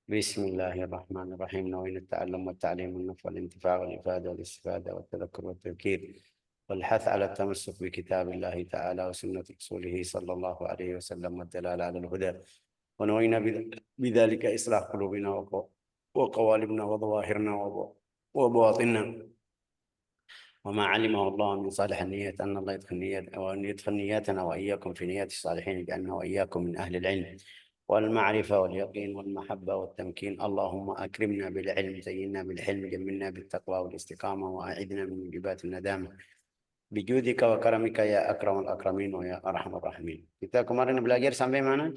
بسم الله الرحمن الرحيم. نوين التعلم والتعليم والنفع والانتفاع والإفادة والاستفادة والتذكر والتذكير والحث على التمسك بكتاب الله تعالى وسنة رسوله صلى الله عليه وسلم والدلالة على الهدى. ونوينا بذلك إصلاح قلوبنا وقوالبنا وظواهرنا وبواطننا وما علمه الله من صالح النيات، أن الله يدخل نياتنا وإياكم في نيات الصالحين، لأنه وإياكم من أهل العلم والمعرفة واليقين والمحبة والتمكين. اللهم أكرمنا بالعلم، زينا بالحلم، جملنا بالتقوى والاستقامة، وأعذنا من موجبات الندامة بجودك وكرمك يا أكرم الأكرمين ويا أرحم الراحمين. Kita kemarin belajar sampai mana?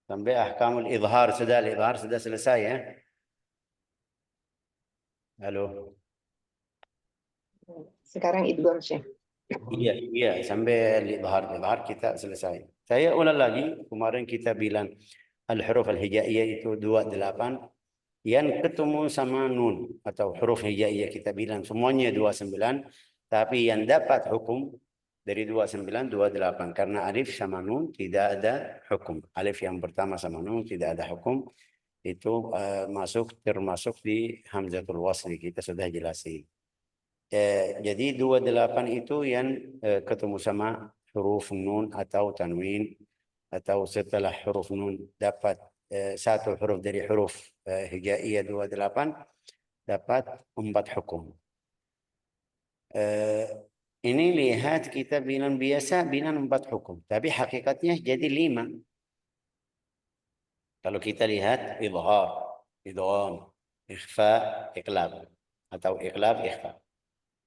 Sampai ahkamul idhar. Sudah, idhar sudah selesai ya? Halo? Sekarang idgham, Syekh. Iya, sampai idhar kita selesai. Saya ulang lagi, kemarin kita bilang al-huruf al-hijaiyah itu 28 yang ketemu sama nun atau huruf hijaiyah, kita bilang semuanya 29, tapi yang dapat hukum dari 29 28 karena alif sama nun tidak ada hukum. Alif yang pertama sama nun tidak ada hukum, itu termasuk di hamzatul wasli, kita sudah jelasin. Jadi 28 itu yang ketemu sama huruf nun atau tanwin, atau setelah huruf nun dapat satu huruf dari huruf hijaiyah 28 dapat 4 hukum. Ini lihat kita bilang biasa bilang 4 hukum, tapi hakikatnya jadi 5. Kalau kita lihat idhar, idgham, ikhfa, iqlab atau iqlab, ikhfa.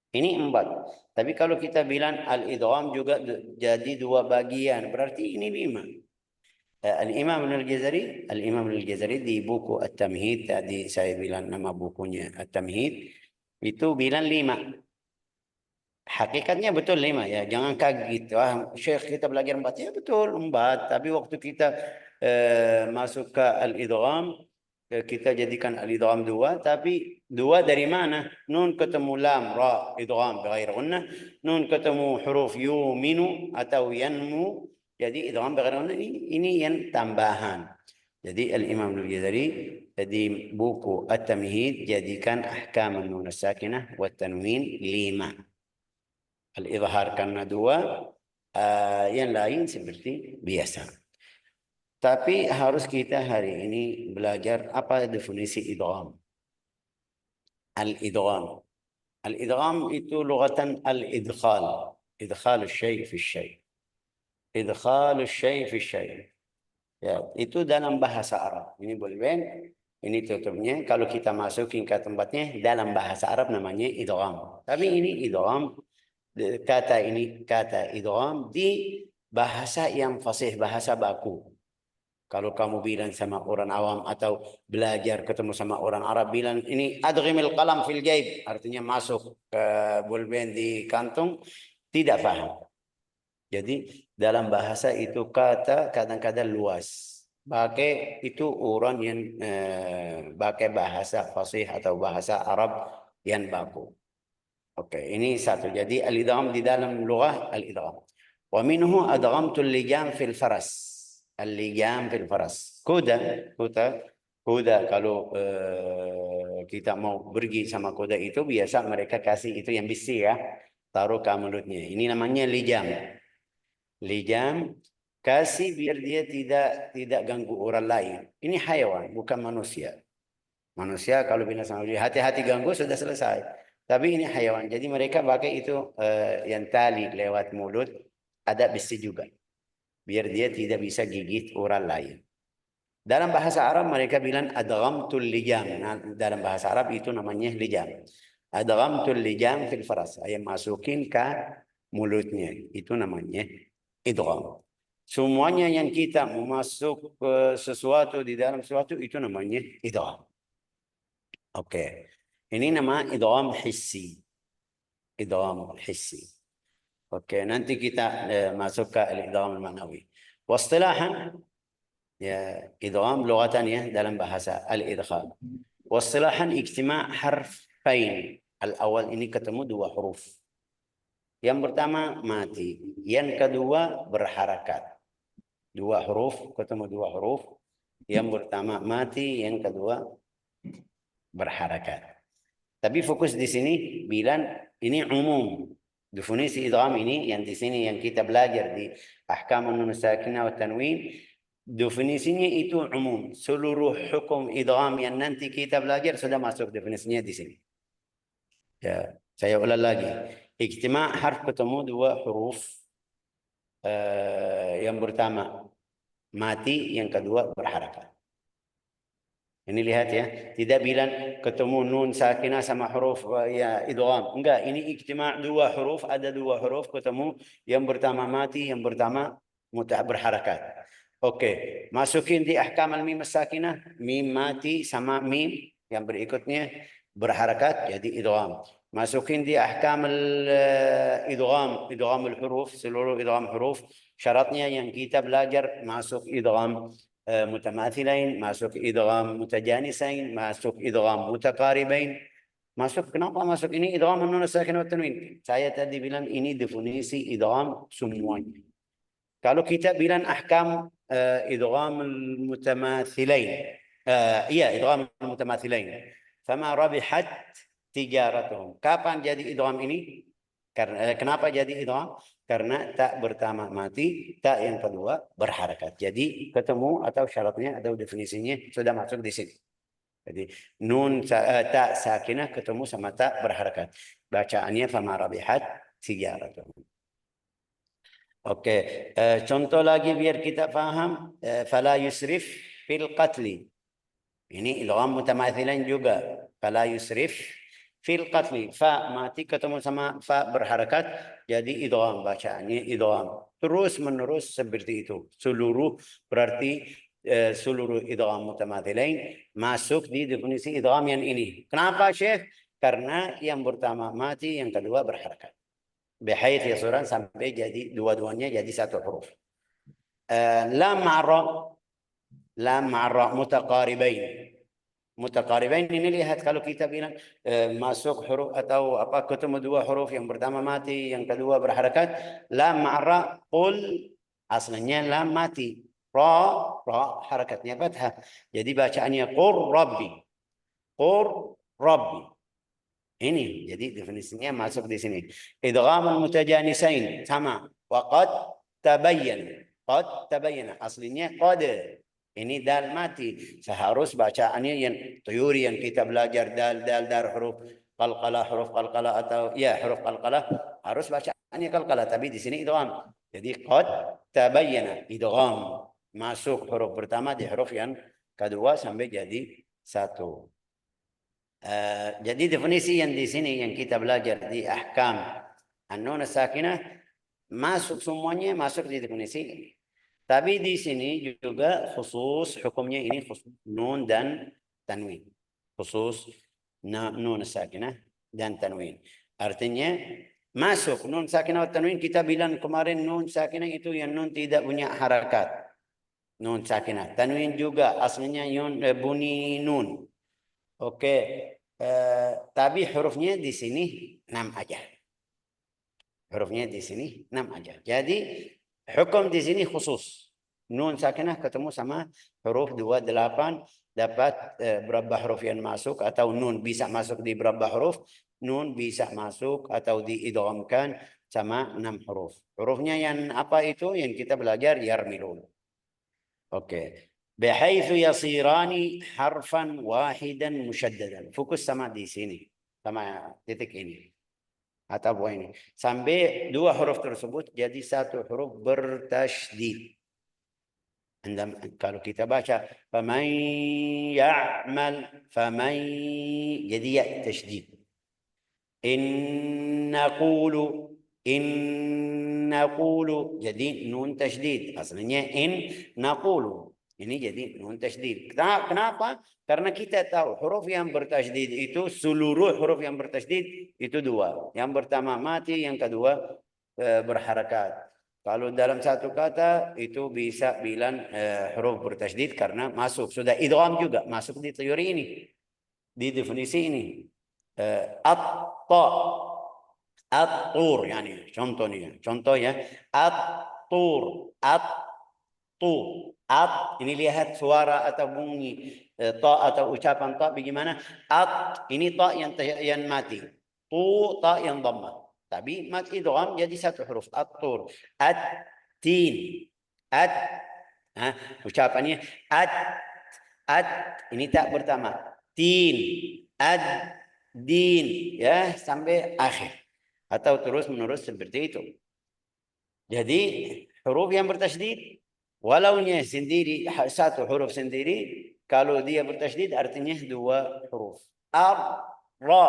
Ini 4. Tapi kalau kita bilang al-idgham juga jadi 2 bagian, berarti ini 5. Al-Imam Al-Jazari di buku At-Tamhid, tadi saya bilang nama bukunya At-Tamhid, itu bilang 5. Hakikatnya betul 5 ya, jangan kaget. Syekh kita belajar 4, ya betul 4. Tapi waktu kita masuk ke al-idgham, kita jadikan al-idgham 2, tapi 2 dari mana? Nun ketemu lam, ra, idgham bighair gunnah. Nun ketemu huruf yuminu atau yanmu, jadi idgham bighair gunnah. Ini yang tambahan. Jadi al-Imam Al-Jazari di buku At-Tamhid jadikan ahkam an-nun as-sakinah wa tanwin 5. Al-idhar karena 2, yang lain seperti biasa. Tapi harus kita hari ini belajar apa definisi idgham. Al-idgham. Al-idgham itu lughatan al-idkhal. Idkhal syai' fi syai'. Idkhal syai' fi syai'. Ya, itu dalam bahasa Arab. Ini bolben, ini tutupnya. Kalau kita masukin ke tempatnya dalam bahasa Arab namanya idgham. Tapi ini idgham, kata idgham di bahasa yang fasih, bahasa baku. Kalau kamu bilang sama orang awam atau belajar ketemu sama orang Arab, bilang ini adghimil qalam fil jaib, artinya masuk ke bolben di kantung, tidak paham. Jadi dalam bahasa itu kata kadang-kadang luas. Pakai itu orang yang pakai bahasa fasih atau bahasa Arab yang baku. Oke, ini satu. Jadi al-idgham di dalam lughah al-idgham. Wa minhu adghamtul lijam fil faras. Al-lijam fil faras. Kuda kalau kita mau pergi sama kuda itu biasa mereka kasih itu yang besi ya, taruh ke mulutnya. Ini namanya lijam. Lijam kasih biar dia tidak ganggu orang lain. Ini hayawan, bukan manusia. Manusia kalau bilang sama dia hati-hati ganggu sudah selesai. Tapi ini hayawan. Jadi mereka pakai itu yang tali lewat mulut, ada besi juga. Biar dia tidak bisa gigit orang lain. Dalam bahasa Arab mereka bilang adghamtul lijam. Nah, dalam bahasa Arab itu namanya lijam. Adghamtul lijam fil faras. Saya masukin ke mulutnya. Itu namanya idgham. Semuanya yang kita masuk sesuatu di dalam sesuatu itu namanya idgham. Oke. Ini nama idgham hissi. Idgham hissi. Oke, nanti kita masuk ke idgham al-ma'nawi. Wastilahan ya idgham lughatan ya dalam bahasa al-idkhal. Wastilahan ijtima' harfain. Al-awal ini ketemu 2 huruf. Yang pertama mati, yang kedua berharakat. 2 huruf ketemu 2 huruf. Yang pertama mati, yang kedua berharakat. Tapi fokus di sini bilang ini umum. Definisi idgham ini yang di sini yang kita belajar di ahkam nun sakinah wa tanwin, definisinya itu umum. Seluruh hukum idgham yang nanti kita belajar sudah masuk definisinya di sini. Ya, saya ulang lagi. Ijtima' harf ketemu dua huruf. Yang pertama mati, yang kedua berharakat. Ini lihat ya, tidak bilang ketemu nun sakinah sama huruf ya idgham. Enggak, ini ijtima' dua huruf, ada dua huruf ketemu, yang pertama mati, yang pertama berharakat. Oke, masukin di ahkam al-mim sakinah, mim mati sama mim yang berikutnya berharakat jadi idgham. Masukin di ahkam al-idgham, idgham al-huruf, seluruh idgham huruf, syaratnya yang kita belajar masuk idgham متماثلين، masuk idgham mutajanisain, masuk idgham mutaqaribain. Masuk, kenapa masuk ini idgham nun sakin wa tanwin? Saya tadi bilang ini definisi idgham semuanya. Kalau kita bilang ahkam idgham mutamathilain, iya idgham mutamathilain. Fama rabihat tijaratuhum. Kapan jadi idgham ini? Karena kenapa jadi idgham? Karena tak pertama mati, tak yang kedua berharakat. Jadi ketemu atau syaratnya atau definisinya sudah masuk di sini. Jadi nun tak sakinah ketemu sama tak berharakat. Bacaannya fama rabihat tijaratuhum. Oke, contoh lagi biar kita paham. Fala yusrif fil qatli. Ini idgham mutamathilan juga. Fala yusrif fil qatli. Fa mati ketemu sama fa berharakat jadi idgham, bacaannya idgham. Terus menerus seperti itu. Seluruh berarti seluruh idgham mutamathilain masuk di definisi idgham yang ini. Kenapa, Syekh? Karena yang pertama mati, yang kedua berharakat. Bihayth yasuran sampai jadi dua-duanya jadi satu huruf. Lam ma'ra, lam ma'ra mutaqaribain. Mutaqaribain ini lihat kalau kita bilang masuk huruf atau apa ketemu dua huruf, yang pertama mati, yang kedua berharakat. Lam ma'ra qul, asalnya lam mati. Ra harakatnya fathah. Jadi bacaannya qur rabbi. Qur rabbi. Ini jadi definisinya masuk di sini. Idghamul mutajanisain sama. Wa qad tabayyana. Qad tabayyana. Aslinya qad. Ini dal mati. Seharus bacaannya yang teori yang kita belajar dal huruf qalqalah, huruf qalqalah atau ya huruf qalqalah harus bacaannya qalqalah, tapi di sini idgham. Jadi qad tabayyana idgham. Masuk huruf pertama di huruf yang kedua sampai jadi satu. Jadi definisi yang di sini yang kita belajar di ahkam an-nun sakinah masuk semuanya masuk di definisi ini. Tapi di sini juga khusus hukumnya ini khusus nun dan tanwin. Khusus nun sakinah dan tanwin. Artinya masuk nun sakinah dan tanwin, kita bilang kemarin nun sakinah itu yang nun tidak punya harakat. Nun sakinah. Tanwin juga aslinya bunyi nun. Oke. Tapi hurufnya di sini 6 aja. Hurufnya di sini 6 aja. Jadi hukum di sini khusus. Nun sakinah ketemu sama huruf 28 dapat berapa huruf yang masuk, atau nun bisa masuk di berapa huruf. Nun bisa masuk atau diidghamkan sama 6 huruf. Hurufnya yang apa itu yang kita belajar yarmilun. Oke. Bihaitsu yasirani harfan wahidan musyaddadan. Fokus sama di sini. Sama titik ini. Atau poin ini. Sampai dua huruf tersebut jadi satu huruf bertasydid. Kalau kita baca faman ya'mal, faman jadi ya tasydid. In naqulu jadi nun tasydid. Asalnya in naqulu. Ini jadi nun tasydid. Kenapa? Karena kita tahu huruf yang bertasydid itu, seluruh huruf yang bertasydid itu dua. Yang pertama mati, yang kedua berharakat. Kalau dalam satu kata itu bisa bilang huruf bertasydid karena masuk. Sudah idgham juga masuk di teori ini. Di definisi ini. At-ta, at-tur, yani contohnya, at-tur, tu. At, ini lihat suara atau bunyi ta atau ucapan ta bagaimana? At, ini ta yang mati. Tu, ta yang dhamma. Tapi mat idgham jadi satu huruf. At-tur. At-tin. At, ucapannya at, ini tak pertama. Tin, ad, din, ya sampai akhir. Atau terus menerus seperti itu. Jadi huruf yang bertasydid, walaunya sendiri satu huruf sendiri, kalau dia bertasydid artinya dua huruf. Ar, ra,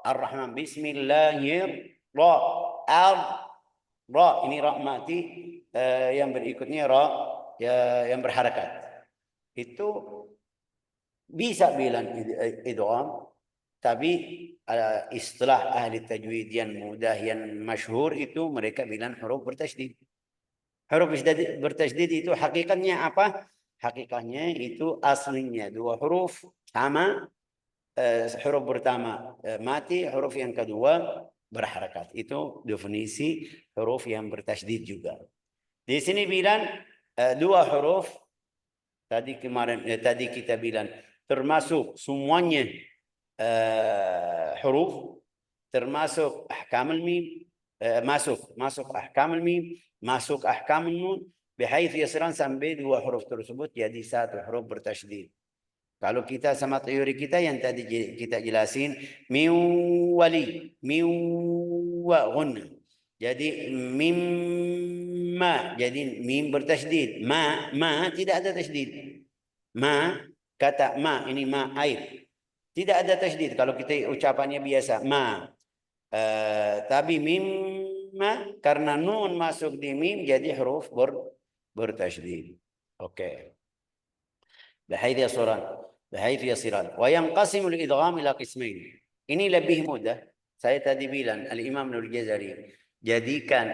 ar-Rahman, Bismillahir, ra, ar, ra, ini ra mati, yang berikutnya ra yang berharakat. Itu bisa bilang idgham, tapi istilah ahli tajwid yang mudah yang masyhur itu mereka bilang huruf bertasydid. Huruf bertasydid itu hakikatnya apa? Hakikatnya itu aslinya dua huruf sama, huruf pertama mati, huruf yang kedua berharakat. Itu definisi huruf yang bertasydid juga. Di sini bilang dua huruf tadi tadi kita bilang termasuk semuanya huruf, termasuk ahkamul mim, masuk ahkamul mim, masuk ahkamul nun, بحيث yasran sampai dua huruf tersebut jadi satu huruf bertasydid. Kalau kita sama teori kita yang tadi kita jelasin, min wali, min wa ghunna. Jadi mimma, jadi mim bertasydid. Ma tidak ada tasydid. Ma, kata ma, ini ma air. Tidak ada tasydid. Kalau kita ucapannya biasa, ma. Tapi mimma, karena nun masuk di mim, jadi huruf bertasydid. Oke. بحيث يصيران وينقسم الإدغام إلى قسمين. Ini lebih mudah. Saya tadi bilang Al-Imam Nul Jazari jadikan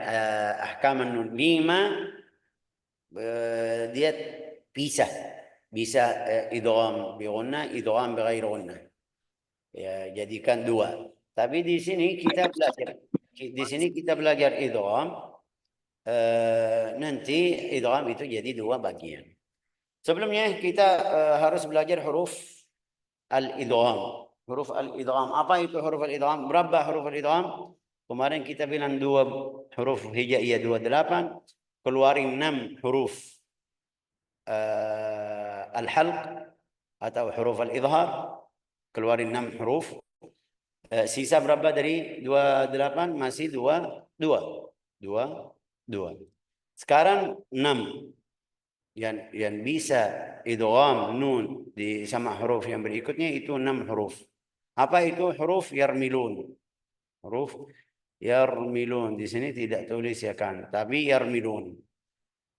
ahkam nun 5, dia bisa idgham bi ghunna, idgham bi ghairi ghunna. Ya, jadikan 2. Tapi di sini kita belajar idgham, nanti idgham itu jadi 2 bagian. Sebelumnya kita harus belajar huruf al-idgham. Huruf al-idgham. Apa itu huruf al-idgham? Berapa huruf al-idgham? Kemarin kita bilang 2 huruf hijaiyah 28, keluarin 6 huruf al-halq atau huruf al-idhar, keluarin 6 huruf. Sisa berapa dari 28? Masih 2. Sekarang 6. Yang bisa idgham nun di sama huruf yang berikutnya itu 6 huruf. Apa itu huruf yarmilun? Huruf yarmilun. Di sini tidak tulis ya kan, tapi yarmilun.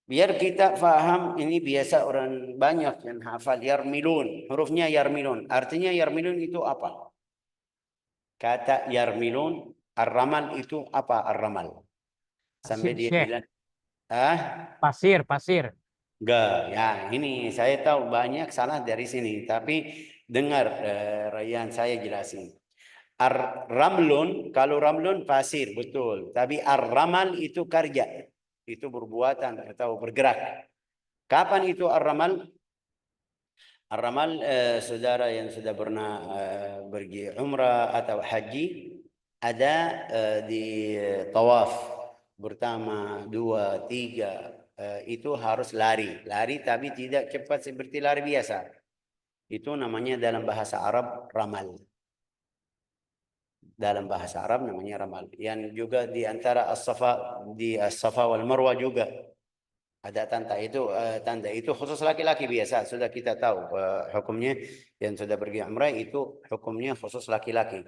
Biar kita faham, ini biasa orang banyak yang hafal yarmilun. Hurufnya yarmilun. Artinya yarmilun itu apa? Kata yarmilun, ar-ramal itu apa ar-ramal? Sampai dia bilang, pasir. Enggak, ya ini saya tahu banyak salah dari sini, tapi dengar Rayyan saya jelasin. Ar-ramlun, kalau ramlun pasir, betul. Tapi ar-ramal itu kerja, itu berbuatan atau bergerak. Kapan itu ar-ramal? Ar-ramal, saudara yang sudah pernah pergi umrah atau haji, ada di tawaf pertama, 2, 3, itu harus lari tapi tidak cepat seperti lari biasa. Itu namanya dalam bahasa Arab ramal. Dalam bahasa Arab namanya ramal. Yang juga di antara as-safa wal marwah juga ada tanda itu khusus laki-laki biasa, sudah kita tahu hukumnya. Yang sudah pergi umrah itu hukumnya khusus laki-laki.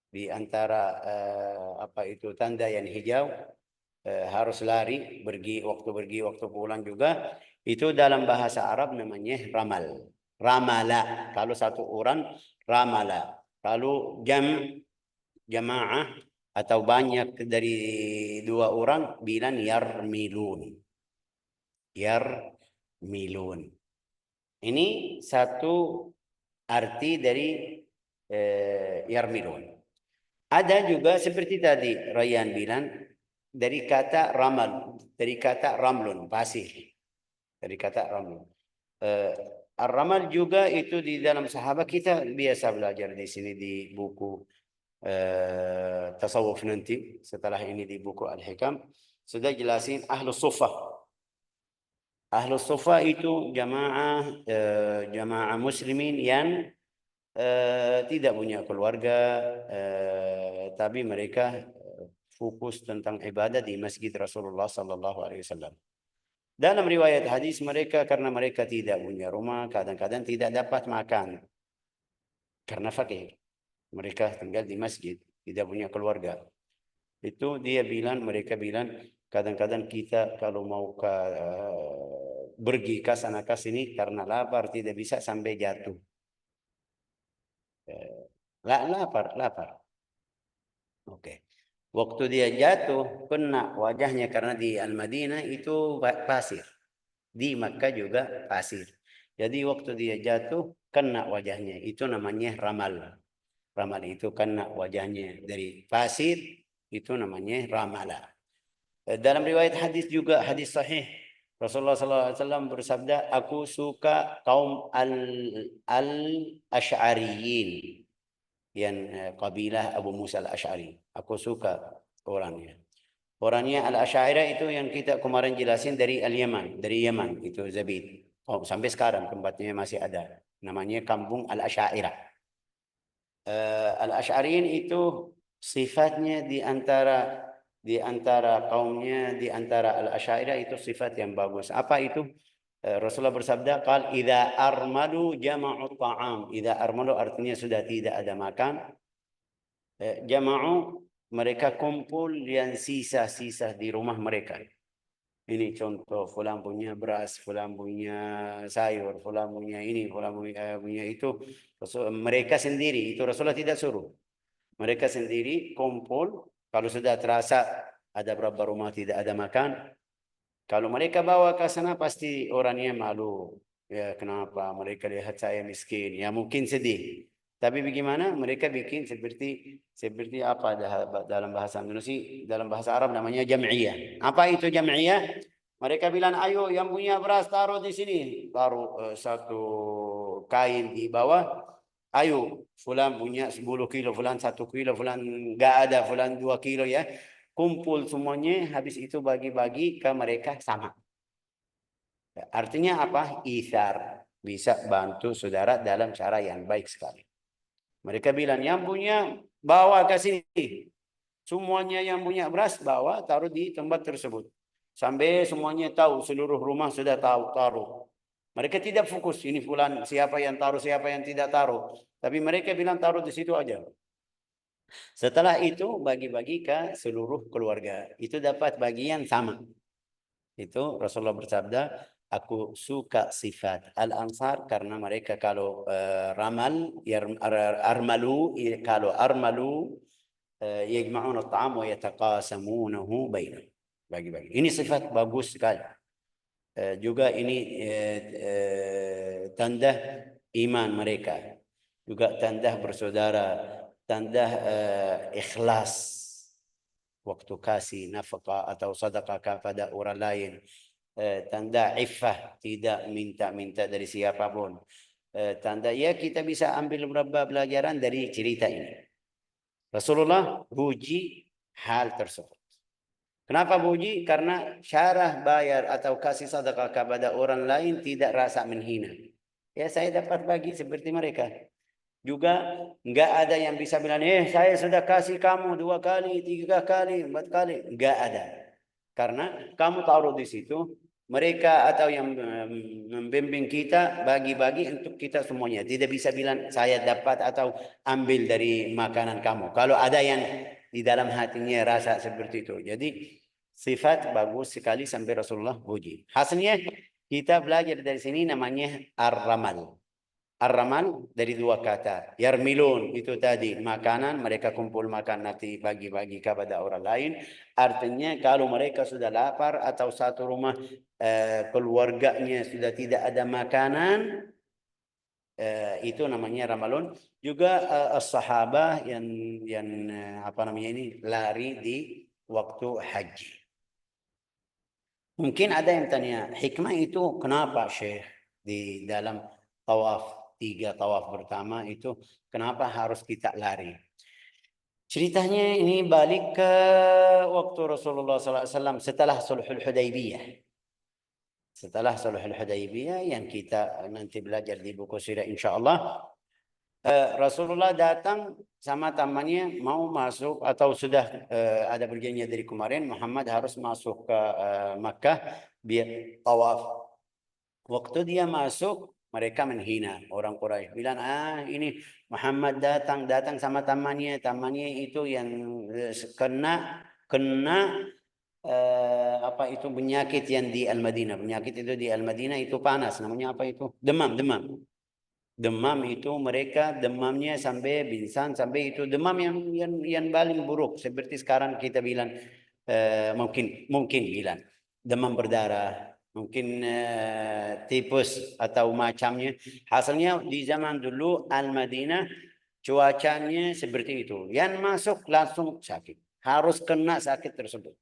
Di antara apa itu tanda yang hijau, harus lari, pergi waktu pulang juga, itu dalam bahasa Arab namanya ramal. Ramala kalau satu orang, ramala kalau jamaah atau banyak dari 2 orang bilang yarmilun. Ini satu arti dari yarmilun. Ada juga seperti tadi Rayyan bilang, dari kata ramal, dari kata ramlun, pasir. dari kata ramal. Ar-ramal juga itu di dalam sahabat, kita biasa belajar di sini di buku tasawuf nanti, setelah ini di buku Al-Hikam sudah jelasin Ahlus Suffah. Ahlus Suffah itu jamaah muslimin yang tidak punya keluarga, tapi mereka fokus tentang ibadah di masjid Rasulullah Sallallahu Alaihi Wasallam. Dalam riwayat hadis mereka, karena mereka tidak punya rumah, kadang-kadang tidak dapat makan karena fakir. Mereka tinggal di masjid, tidak punya keluarga. Itu mereka bilang, kadang-kadang kita kalau mau pergi ke sana ke sini karena lapar tidak bisa sampai jatuh. Lapar. Oke. Waktu dia jatuh, kena wajahnya karena di Al-Madinah itu pasir. Di Makkah juga pasir. Jadi waktu dia jatuh, kena wajahnya. Itu namanya ramal. Ramal itu kena wajahnya dari pasir, itu namanya ramala. Dalam riwayat hadis juga, hadis sahih, Rasulullah SAW bersabda, aku suka kaum al-Ash'ariyin, yang kabilah Abu Musa al-Ash'ari. Aku suka orangnya. Orangnya al-Asy'ariyah itu yang kita kemarin jelasin dari Al-Yaman, dari Yaman itu Zabid. Oh, sampai sekarang tempatnya masih ada. Namanya Kampung Al-Asy'ariyah. Al-Asy'ariyin itu sifatnya di antara kaumnya, di antara Al-Asy'ariyah itu sifat yang bagus. Apa itu? Rasulullah bersabda, "Qal idza armalu jama'u ta'am." Idza armalu artinya sudah tidak ada makan. Jama'u, mereka kumpul yang sisa-sisa di rumah mereka. Ini contoh, fulan punya beras, fulan punya sayur, fulan punya ini, fulan punya itu. Mereka sendiri, itu Rasulullah tidak suruh. Mereka sendiri kumpul, kalau sudah terasa ada berapa rumah tidak ada makan, kalau mereka bawa ke sana pasti orangnya malu. Ya, kenapa mereka lihat saya miskin? Ya mungkin sedih. Tapi bagaimana? Mereka bikin seperti apa dalam bahasa Indonesia, dalam bahasa Arab namanya jam'iyah. Apa itu jam'iyah? Mereka bilang, ayo yang punya beras taruh di sini. Taruh satu kain di bawah. Ayo, fulan punya 10 kilo, fulan 1 kilo, fulan nggak ada, fulan 2 kilo ya. Kumpul semuanya, habis itu bagi-bagi ke mereka sama. Artinya apa? Ithar. Bisa bantu saudara dalam cara yang baik sekali. Mereka bilang, yang punya bawa ke sini. Semuanya yang punya beras bawa, taruh di tempat tersebut. Sampai semuanya tahu, seluruh rumah sudah tahu, taruh. Mereka tidak fokus, ini fulan, siapa yang taruh, siapa yang tidak taruh. Tapi mereka bilang taruh di situ aja. Setelah itu bagi-bagi ke seluruh keluarga. Itu dapat bagian sama. Itu Rasulullah bersabda, aku suka sifat Al-Ansar karena mereka kalau kalau armalu yajma'un at-ta'am wa yataqasamunahu bainahum. Bagi-bagi. Ini sifat bagus sekali. Juga ini tanda iman mereka. Juga tanda bersaudara, tanda ikhlas waktu kasih nafkah atau sedekah kepada orang lain. Tanda iffah, tidak minta-minta dari siapapun. Tanda ya kita bisa ambil beberapa pelajaran dari cerita ini. Rasulullah puji hal tersebut. Kenapa puji? Karena cara bayar atau kasih sedekah kepada orang lain tidak rasa menghina. Ya saya dapat bagi seperti mereka. Juga enggak ada yang bisa bilang, saya sudah kasih kamu 2 kali, 3 kali, 4 kali. Enggak ada. Karena kamu taruh di situ, mereka atau yang membimbing kita bagi-bagi untuk kita semuanya. Tidak bisa bilang saya dapat atau ambil dari makanan kamu. Kalau ada yang di dalam hatinya rasa seperti itu. Jadi sifat bagus sekali sampai Rasulullah puji. Hasilnya kita belajar dari sini namanya ar-ramal. Ar-ramal dari 2 kata. Yarmilun itu tadi makanan, mereka kumpul makan nanti bagi-bagi kepada orang lain. Artinya kalau mereka sudah lapar atau satu rumah keluarganya sudah tidak ada makanan, itu namanya ramalun. Juga as-sahabah yang apa namanya ini lari di waktu haji. Mungkin ada yang tanya, hikmah itu kenapa Syekh di dalam tawaf, 3 tawaf pertama itu kenapa harus kita lari? Ceritanya ini balik ke waktu Rasulullah SAW setelah Sulhul Hudaybiyah. Setelah Sulhul Hudaybiyah yang kita nanti belajar di buku sirah insya Allah. Rasulullah datang sama temannya mau masuk atau sudah ada perjanjian dari kemarin Muhammad harus masuk ke Makkah biar tawaf. Waktu dia masuk mereka menghina orang Quraisy bilang ini Muhammad datang sama temannya itu yang kena kena apa itu penyakit yang di Al-Madinah. Penyakit itu di Al-Madinah itu panas, namanya apa itu? Demam. Demam itu mereka demamnya sampai pingsan, sampai itu demam yang paling buruk seperti sekarang kita bilang mungkin bilang demam berdarah, mungkin tipus atau macamnya. Hasilnya di zaman dulu Al-Madinah cuacanya seperti itu. Yang masuk langsung sakit, harus kena sakit tersebut.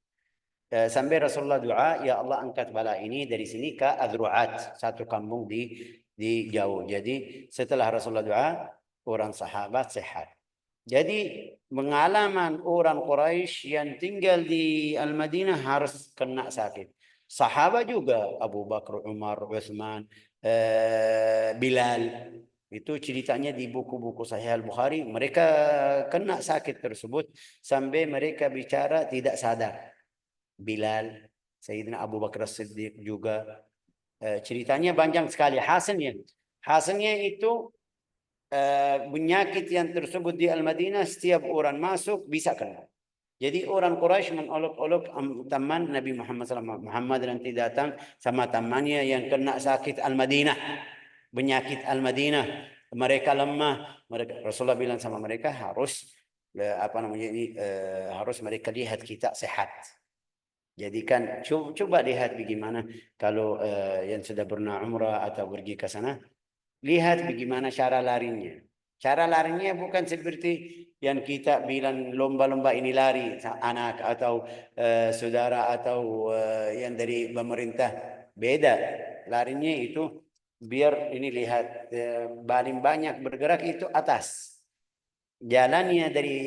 Sampai Rasulullah doa, ya Allah angkat bala ini dari sini ke Adru'at, satu kampung di jauh. Jadi setelah Rasulullah doa, orang sahabat sehat. Jadi pengalaman orang Quraisy yang tinggal di Al-Madinah harus kena sakit. Sahabat juga Abu Bakar, Umar, Utsman, Bilal. Itu ceritanya di buku-buku Sahih Al-Bukhari. Mereka kena sakit tersebut sampai mereka bicara tidak sadar. Bilal, Sayyidina Abu Bakar As-Siddiq juga. Ceritanya panjang sekali. Hasilnya itu penyakit yang tersebut di Al-Madinah setiap orang masuk bisa kena. Jadi orang Quraisy mengolok-olok teman Nabi Muhammad SAW. Muhammad nanti datang sama temannya yang kena sakit Al-Madinah. Penyakit Al-Madinah. Mereka lemah. Rasulullah bilang sama mereka harus harus mereka lihat kita sehat. Jadi kan coba lihat bagaimana kalau yang sudah pernah umrah atau pergi ke sana, lihat bagaimana cara larinya. Cara larinya bukan seperti yang kita bilang lomba-lomba ini lari anak atau saudara atau yang dari pemerintah. Beda. Larinya itu biar ini lihat paling banyak bergerak itu atas. Jalannya dari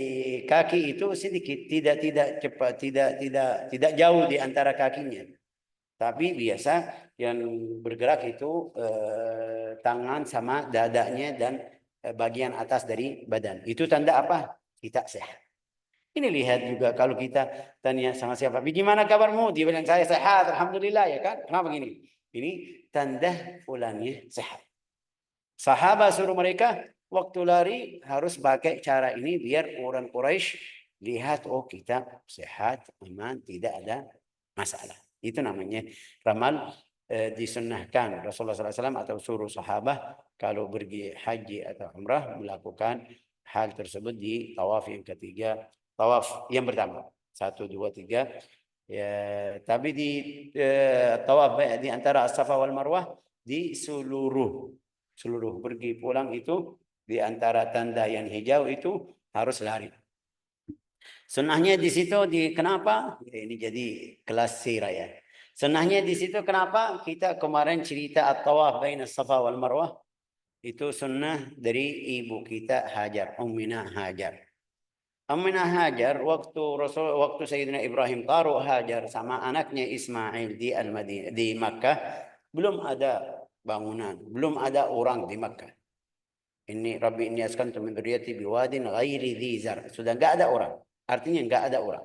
kaki itu sedikit, tidak cepat, tidak jauh di antara kakinya. Tapi biasa yang bergerak itu tangan sama dadanya dan bagian atas dari badan. Itu tanda apa? Kita sehat. Ini lihat juga kalau kita tanya sama siapa, "Bagaimana kabarmu?" Dia bilang, "Saya sehat, alhamdulillah," ya kan? Kenapa begini? Ini tanda fulannya sehat. Sahabat suruh mereka waktu lari harus pakai cara ini biar orang Quraisy lihat oh kita sehat, aman, tidak ada masalah. Itu namanya ramal disunnahkan Rasulullah SAW atau suruh sahabat kalau pergi haji atau umrah melakukan hal tersebut di tawaf yang ketiga, tawaf yang pertama. 1, 2, 3. Ya, tapi di tawaf di antara As-Safa wal Marwah di seluruh pergi pulang itu di antara tanda yang hijau itu harus lari. Sunnahnya di situ kenapa? Ini jadi kelas sirah ya. Sunnahnya di situ kenapa? Kita kemarin cerita at-tawaf baina Safa wal Marwah itu sunnah dari ibu kita Hajar, Ummina Hajar. Ummina Hajar waktu Sayyidina Ibrahim taruh Hajar sama anaknya Ismail di Al-Madinah di Makkah, belum ada bangunan, belum ada orang di Makkah. Ini Rabbi inni askantu min dzurriyyati biwadin ghairi dzi zar. Sudah enggak ada orang. Artinya enggak ada orang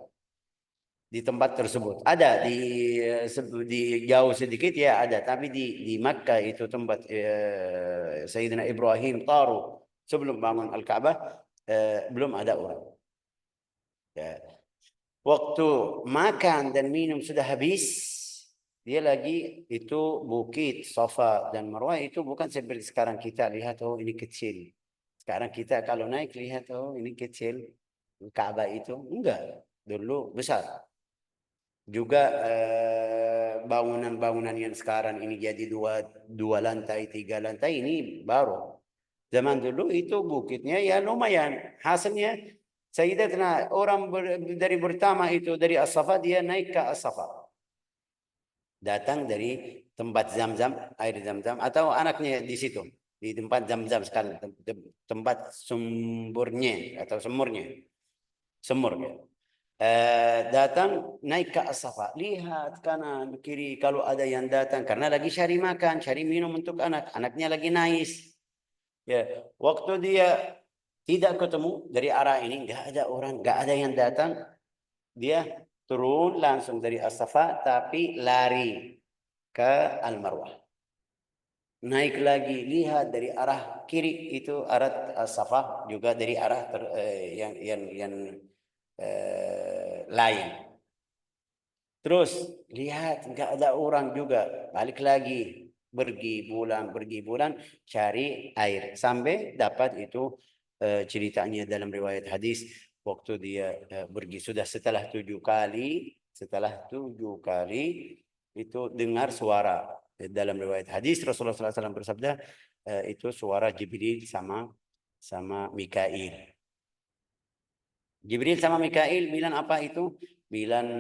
di tempat tersebut. Ada di jauh sedikit ya ada, tapi di Makkah itu tempat Sayyidina Ibrahim taruh sebelum bangun Al-Ka'bah belum ada orang. Ya. Waktu makan dan minum sudah habis, dia lagi itu bukit Safa dan Marwah itu bukan seperti sekarang kita lihat oh ini kecil. Sekarang kita kalau naik lihat oh ini kecil. Ka'bah itu enggak, dulu besar. Juga bangunan-bangunan yang sekarang ini jadi dua lantai, 3 lantai ini baru. Zaman dulu itu bukitnya ya lumayan. Hasilnya Sayyidatuna orang dari pertama itu dari As-Safa dia naik ke As-Safa. Datang dari tempat Zam-Zam, air Zam-Zam, atau anaknya di situ, di tempat Zam-Zam sekali, tempat sumbernya atau semurnya, semur. Datang naik ke As-Safa, lihat kanan kiri kalau ada yang datang karena lagi cari makan, cari minum untuk anaknya lagi nangis. Ya, waktu dia tidak ketemu dari arah ini, nggak ada orang, nggak ada yang datang, dia turun langsung dari As-Safa tapi lari ke Al-Marwah. Naik lagi, lihat dari arah kiri itu arah As-Safa, juga dari arah yang lain. Terus lihat nggak ada orang juga, balik lagi, pergi bulan cari air sampai dapat itu. Ceritanya dalam riwayat hadis, waktu dia pergi sudah setelah 7 kali, itu dengar suara. Dalam riwayat hadis Rasulullah SAW bersabda, itu suara Jibril sama Mikail. Jibril sama Mikail bilang apa itu? Bilang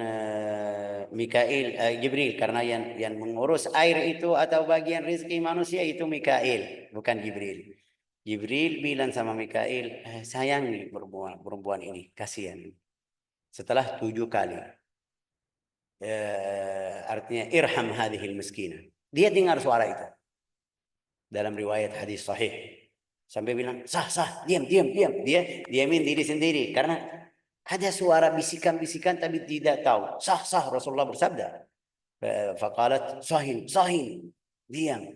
Jibril, karena yang mengurus air itu atau bagian rezeki manusia itu Mikail, bukan Jibril. Jibril bilang sama Mikail, sayang nih perempuan ini, kasihan. Setelah 7 kali. Artinya irham hadhil miskinah. Dia dengar suara itu. Dalam riwayat hadis sahih. Sampai bilang, sah, diam. Dia diamin diri sendiri. Karena ada suara bisikan-bisikan tapi tidak tahu. Sah, Rasulullah bersabda. Faqalat, sahin. Diam.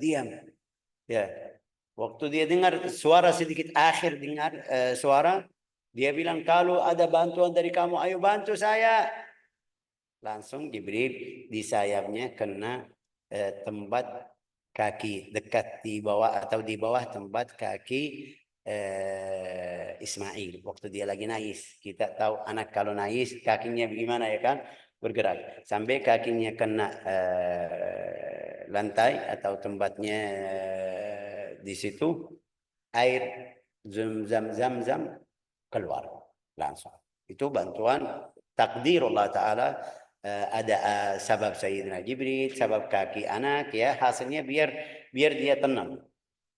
Ya. Waktu dia dengar suara sedikit, akhir dengar suara, dia bilang, kalau ada bantuan dari kamu, ayo bantu saya. Langsung Jibril di sayapnya kena tempat kaki, dekat di bawah atau di bawah tempat kaki Ismail waktu dia lagi nangis. Kita tahu anak kalau nangis kakinya gimana ya kan, bergerak sampai kakinya kena lantai atau tempatnya di situ, air zam-zam keluar langsung. Itu bantuan takdir Allah Ta'ala. Ada sebab Sayyidina Jibril, sebab kaki anak, ya hasilnya biar dia tenang.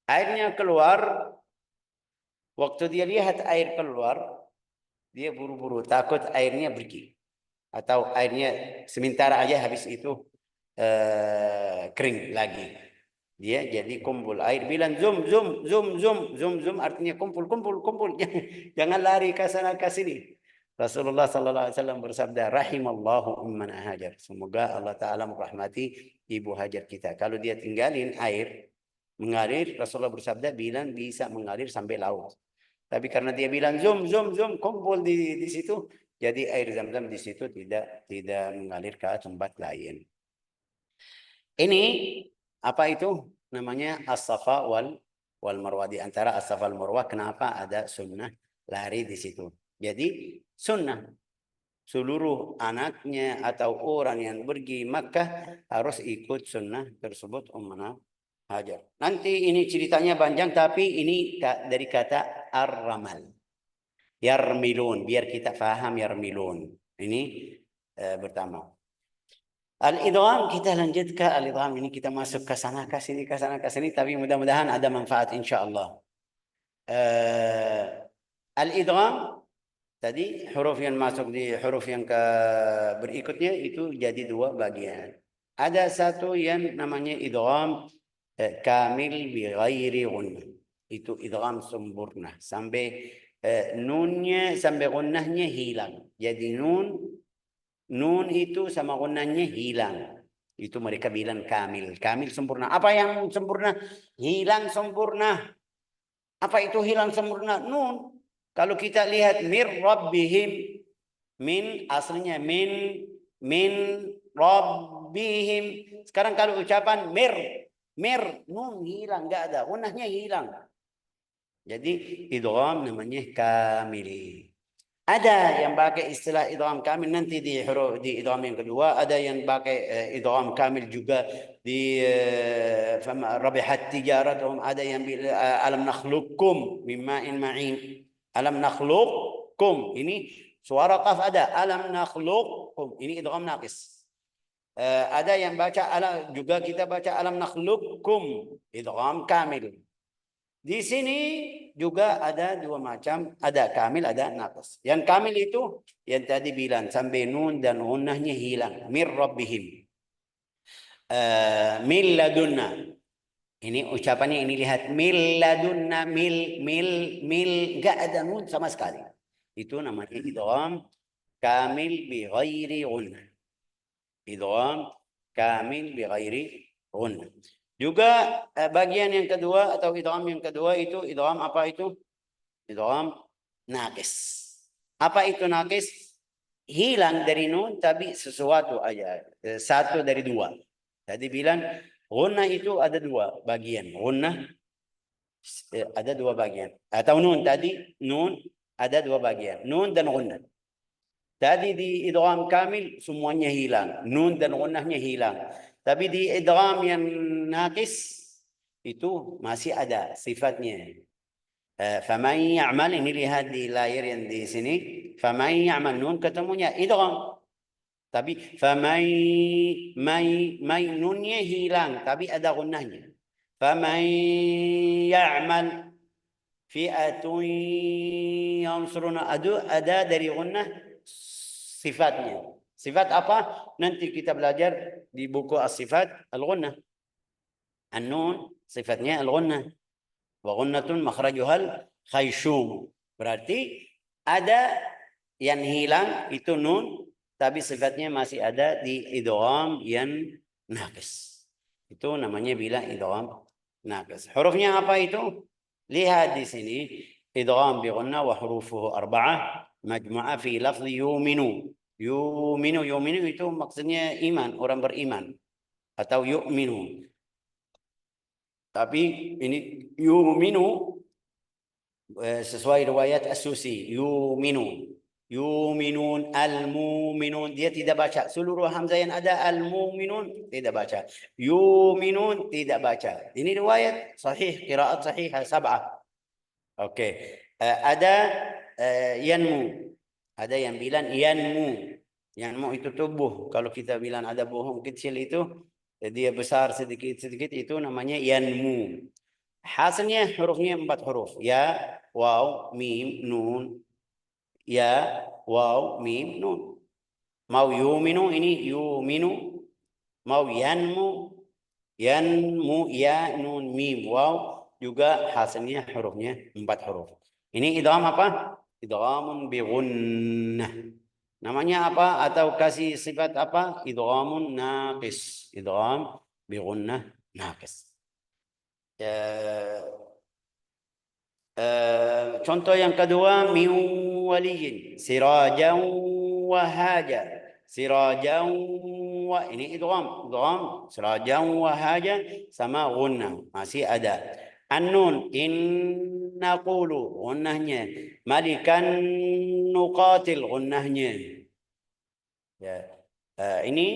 Airnya keluar, waktu dia lihat air keluar, dia buru-buru takut airnya pergi atau airnya sementara aja habis itu kering lagi. Dia jadi kumpul air, bilang zoom, artinya kumpul. Jangan lari ke sana ke sini. Rasulullah sallallahu alaihi wasallam bersabda, rahimallahu umman hajar. Semoga Allah Ta'ala merahmati ibu Hajar kita. Kalau dia tinggalin air mengalir, Rasulullah bersabda bilang bisa mengalir sampai laut. Tapi karena dia bilang zoom, kumpul di situ, jadi air Zam-Zam di situ tidak mengalir ke tempat lain. Ini apa itu? Namanya As-Safa wal Marwah. Di antara As-Safa wal Marwah, kenapa ada sunnah lari di situ? Jadi sunnah seluruh anaknya atau orang yang pergi Makkah harus ikut sunnah tersebut Ummuna Hajar. Nanti ini ceritanya panjang, tapi ini dari kata ar-ramal. Yarmilun, biar kita faham yarmilun. Ini pertama. Al-idgham, kita lanjut ke al-idgham. Ini kita masuk ke sana ke sini, tapi mudah-mudahan ada manfaat insyaallah. Al-idgham tadi huruf yang masuk di huruf yang berikutnya itu jadi 2 bagian. Ada satu yang namanya idgham kamil bi ghairi gunnah. Itu idgham sempurna sampai nunnya sampai gunnahnya hilang. Jadi nun itu sama gunnahnya hilang. Itu mereka bilang kamil sempurna. Apa yang sempurna? Hilang sempurna. Apa itu hilang sempurna? Nun. Kalau kita lihat mir rabbihim, min aslinya min rabbihim. Sekarang kalau ucapan mir nun hilang, enggak ada, gunnahnya hilang. Jadi idgham namanya kamil. Ada yang pakai istilah idgham kamil nanti di huruf di idgham yang kedua, ada yang pakai idgham kamil juga di rabihat tijaratuhum, ada yang bilang alam nakhluqukum mimma'in ma'in. Alam nakhluqukum, ini suara qaf ada, alam nakhluqukum, ini idgham naqis. Ada yang baca alam, juga kita baca alam nakhluqukum, idgham kamil. Di sini juga ada dua macam, ada kamil, ada naqs. Yang kamil itu yang tadi bilang sampai nun dan gunnahnya hilang. Mir rabbihim. Min ladunna. Ini ucapannya ini lihat min ladunna mil enggak ada nun sama sekali. Itu namanya idgham kamil bi ghairi gunnah. Idgham kamil bi ghairi gunnah. Juga bagian yang kedua atau idgham yang kedua itu idgham apa itu? Idgham naqis. Apa itu naqis? Hilang dari nun tapi sesuatu aja. Satu dari dua. Jadi bilang gunnah itu ada dua bagian. Gunnah ada dua bagian. Atau nun tadi nun ada dua bagian. Nun dan gunnah. Tadi di idgham kamil semuanya hilang. Nun dan gunnahnya hilang. Tapi di idgham yang naqis itu masih ada sifatnya. Faman ya'mal, ini lihat di layar yang di sini. Faman ya'mal nun ketemunya idgham. Tapi faman nunnya hilang tapi ada gunnahnya. Faman ya'mal fi'atun yansuruna, ada dari gunnah sifatnya. Sifat apa? Nanti kita belajar di buku as-sifat al-gunnah. An-nun sifatnya al-gunnah. Wa gunnatun makhrajuhal khayshum. Berarti ada yang hilang itu nun, tapi sifatnya masih ada di idgham yang naqis. Itu namanya bila idgham naqis. Hurufnya apa itu? Lihat di sini. Idgham bi gunnah wa hurufuhu arba'ah majmu'ah fi lafzi yu'minu. Yu'minu itu maksudnya iman, orang beriman. Atau yu'minu. Tapi ini yu'minu sesuai riwayat As-Susi. Yu'minun al-mu'minun. Dia tidak baca. Seluruh hamzah yang ada al-mu'minun tidak baca. Yu'minun tidak baca. Ini riwayat sahih, qiraat sahih sab'ah. Oke. Ada yanmu. Ada yang bilang yanmu. Yanmu itu tubuh. Kalau kita bilang ada bohong kecil itu, dia besar sedikit-sedikit, itu namanya yanmu. Hasilnya hurufnya 4 huruf. Ya, waw, mim, nun. Ya, waw, mim, nun. Mau yuminu, ini yuminu. Mau yanmu, ya, nun, mim, waw. Juga hasilnya hurufnya 4 huruf. Ini idgham apa? Idghamun bi gunnah. Namanya apa? Atau kasih sifat apa? Idghamun naqis. Idgham bi gunnah naqis. Contoh yang kedua, min waliyin sirajan wahaja. Sirajan wa, ini idgham sirajan wahaja sama gunnah masih ada. An-nun in naqulu, gunnahnya. Malikan nuqatil, gunnahnya. Ya. Ini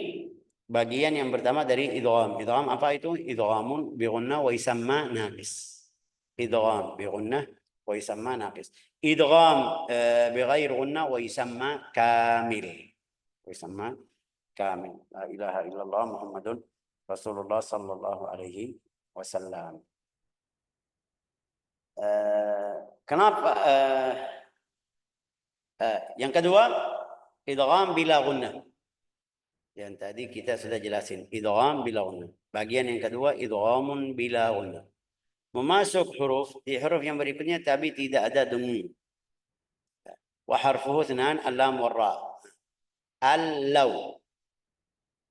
bagian yang pertama dari idgham. Idgham apa itu? Idghamun bi gunnah wa yusamma naqis. Idgham bi gunnah wa yusamma naqis. Idgham bi ghairi gunnah wa yusamma kamil. Wa yusamma kamil. La ilaha illallah Muhammadun Rasulullah sallallahu alaihi wasallam. Kenapa? Yang kedua, idgham bila gunnah. Yang tadi kita sudah jelasin, idgham bila gunnah. Bagian yang kedua, idghamun bila gunnah. Memasuk huruf di huruf yang berikutnya tapi tidak ada dengung. Wa harfuhu thnan al-lam wal-ra. Al-law.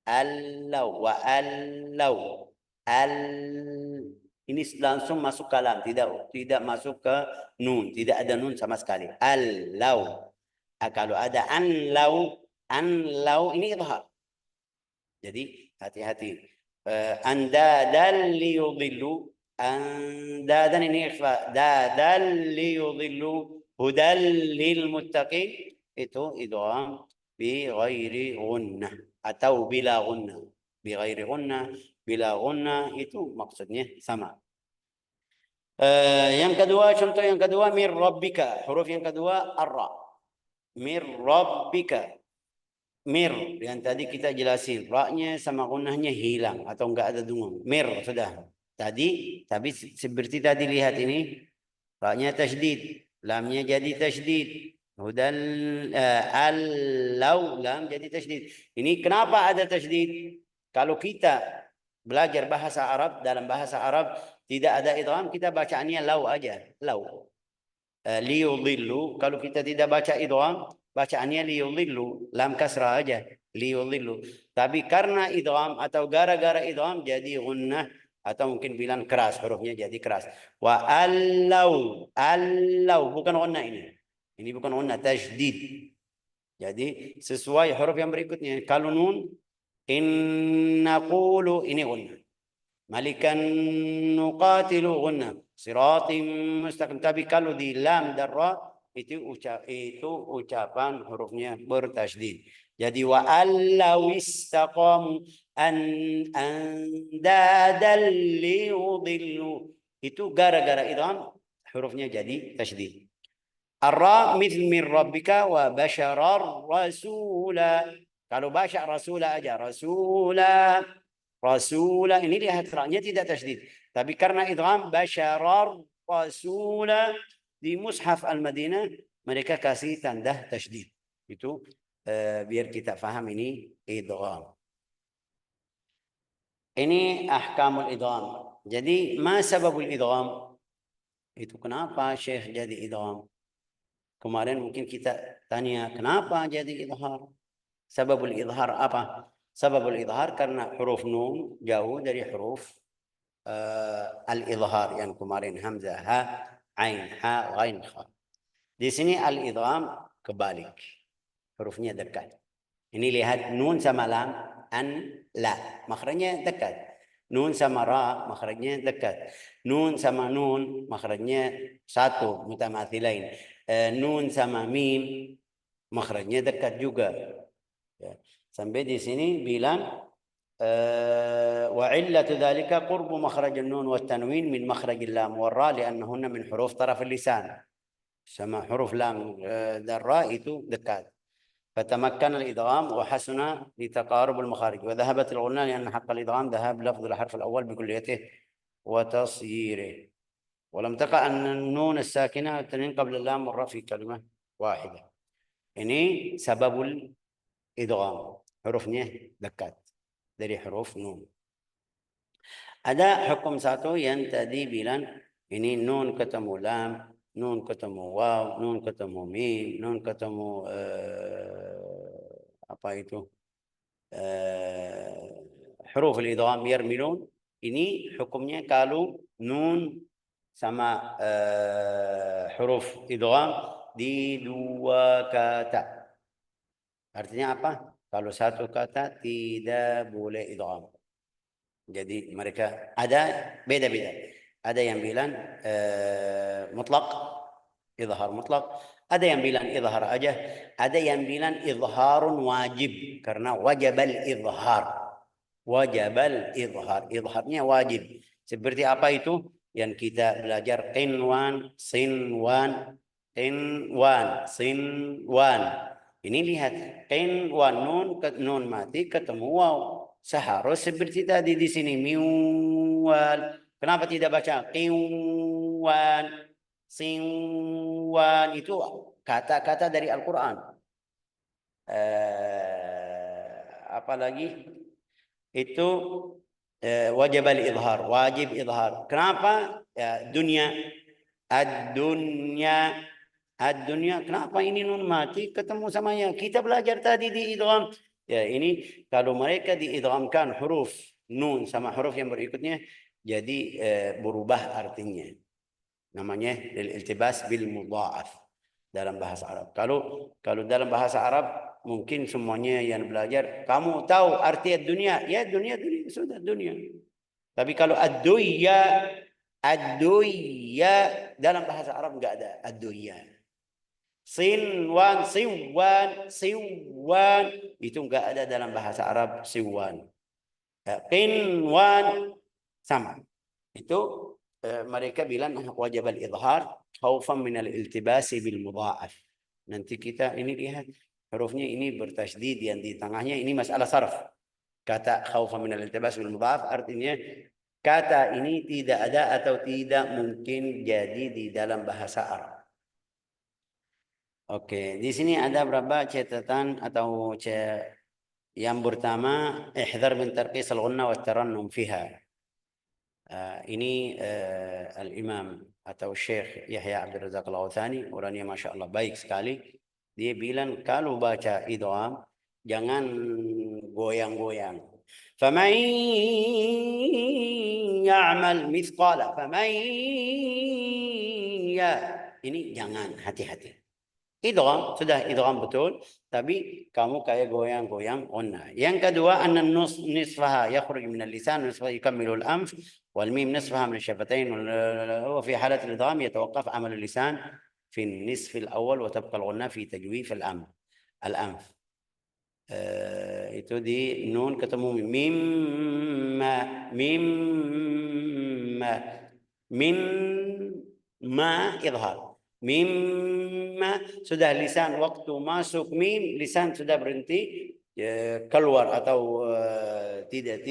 Al-law wa al-law. Ini langsung masuk kalam, tidak masuk ke nun, tidak ada nun sama sekali. Al-law. Kalau ada an-law ini idhar. Jadi hati-hati. Andadan liyudillu, andadan ini ikhfa, dadan liyudillu, hudal lil muttaqin, itu idgham bi ghairi gunnah atau bila gunnah. Bi ghairi gunnah, bila gunnah itu maksudnya sama. Yang kedua, contoh yang kedua, mir rabbika. Huruf yang kedua ar-ra. Mir rabbika. Mir yang tadi kita jelasin, ra-nya sama gunnahnya hilang atau enggak ada dengung. Mir sudah. Tadi tapi seperti tadi lihat ini, ra-nya tasydid, lamnya jadi tasydid. Hudal al-law lam jadi tasydid. Ini kenapa ada tasydid? Kalau kita belajar bahasa Arab, dalam bahasa Arab tidak ada idgham, kita bacaannya law aja, law. Liyudhillu, kalau kita tidak baca idgham, bacaannya liyudhillu, lam kasrah aja, liyudhillu. Tapi karena idgham atau gara-gara idgham jadi gunnah atau mungkin bilang keras, hurufnya jadi keras. Wa allau, allau bukan gunnah ini. Ini bukan gunnah, tasydid. Jadi sesuai huruf yang berikutnya. Kalau nun, in naqulu ini gunnah. Malikan nuqatilu gunnah. Siratim mustaqim. Tapi kalau di lam dan ra itu ucapan hurufnya bertasydid. Jadi wa allau istaqamu andadal liyudillu. Itu gara-gara idgham hurufnya jadi tasydid. Ar-ra mithl min rabbika wa basharar rasula. Kalau basyar rasula aja, rasula. Rasula ini lihat ra-nya tidak tasydid. Tapi karena idgham basyarar rasula di mushaf Al-Madinah mereka kasih tanda tasydid. Itu biar kita faham ini idgham. Ini ahkamul idgham. Jadi ma sababul idgham? Itu kenapa Syekh jadi idgham? Kemarin mungkin kita tanya kenapa jadi idhar? Sababul idhar apa? Sababul idhar karena huruf nun jauh dari huruf al-idhar yang kemarin hamzah, ha, ain, ha, ghain, kha. Di sini al-idgham kebalik. Hurufnya dekat. Ini lihat nun sama lam, an, la. Makhrajnya dekat. Nun sama ra, makhrajnya dekat. Nun sama nun, makhrajnya satu, mutamathilain. Nun sama mim, makhrajnya dekat juga. Ya. Sampai di sini bilang وعلة ذلك قرب مخرج النون والتنوين من مخرج اللام والراء لأنهن من حروف طرف اللسان. sama huruf lam dan ra itu dekat. فتمكن الإدغام وحسن لتقارب المخارج وذهبت الغنى لأن حق الإدغام ذهاب لفظ الحرف الأول بكليته وتصييره ولم تقع أن النون الساكنة تنين قبل اللام مرة في كلمة واحدة. Ini sababul idgham. Hurufnya dekat dari huruf nun. Ada hukum satu yang tadi bilang ini nun ketemu lam, nun ketemu waw, nun ketemu mim, nun ketemu apa itu huruf al-idgham yarmilun. Ini hukumnya kalau nun sama huruf idgham di dua kata. Artinya apa? Kalau satu kata tidak boleh idgham. Jadi mereka ada beda-beda. Ada yang bilang mutlak, idhar mutlak. Ada yang bilang idhar aja. Ada yang bilang idharun wajib. Karena wajabal idhar. Wajabal idhar. Idharnya wajib. Seperti apa itu? Yang kita belajar qinwan, sinwan, qinwan, sinwan. Ini lihat. Qinwan nun mati ketemu waw. Seharusnya seperti tadi di sini miwal. Kenapa tidak baca qiwan, sinwan? Itu kata-kata dari Al-Quran. Apalagi itu wajib al-idhar, wajib idhar. Kenapa? Dunia, ad-dunya, ad-dunya. Kenapa ini nun mati ketemu samanya? Kita belajar tadi di idgham. Ya, ini kalau mereka diidghamkan huruf nun sama huruf yang berikutnya, jadi berubah artinya. Namanya iltibas bil mudha'af dalam bahasa Arab. Kalau dalam bahasa Arab mungkin semuanya yang belajar, kamu tahu arti dunia? Ya, dunia sudah dunia. Tapi kalau ad-dunya dalam bahasa Arab enggak ada ad-dunya. Sinwan, siwan, siwan itu enggak ada dalam bahasa Arab siwan. Qinwan sama. Itu mereka bilang wajib al-idhar khaufan min al-iltibasi bil mudha'af. Nanti kita ini lihat hurufnya ini bertasydid, yang di tengahnya ini masalah sarf. Kata khaufa min al-iltibas bil mudhaf artinya kata ini tidak ada atau tidak mungkin jadi di dalam bahasa Arab. Oke, di sini ada berapa catatan atau yang pertama, ihdhar min tarqis al-ghunna wa tarannum fiha. Ini al-Imam atau Syekh Yahya Abdul Razak Al-Awthani, orangnya Masya Allah baik sekali. Dia bilang kalau baca idgham jangan goyang-goyang. Faman ya'mal mithqala, faman ya. Ini jangan, hati-hati. Idgham, sudah idgham betul, tapi kamu kayak goyang-goyang onna. Yang kedua, anna nisfaha yakhruj min al-lisan, nisfaha yukammilu al-anf, wal mim nisfaha min al-shafatain, wa fi halat al-idgham yatawaqqaf amal al-lisan fi an-nisf al-awwal wa tabqa al-ghunna fi tajwif al-anf. Itu di nun ketemu mimma, mimma, mimma idhar. Mimma sudah lisan waktu masuk mim lisan sudah berhenti keluar atau tidak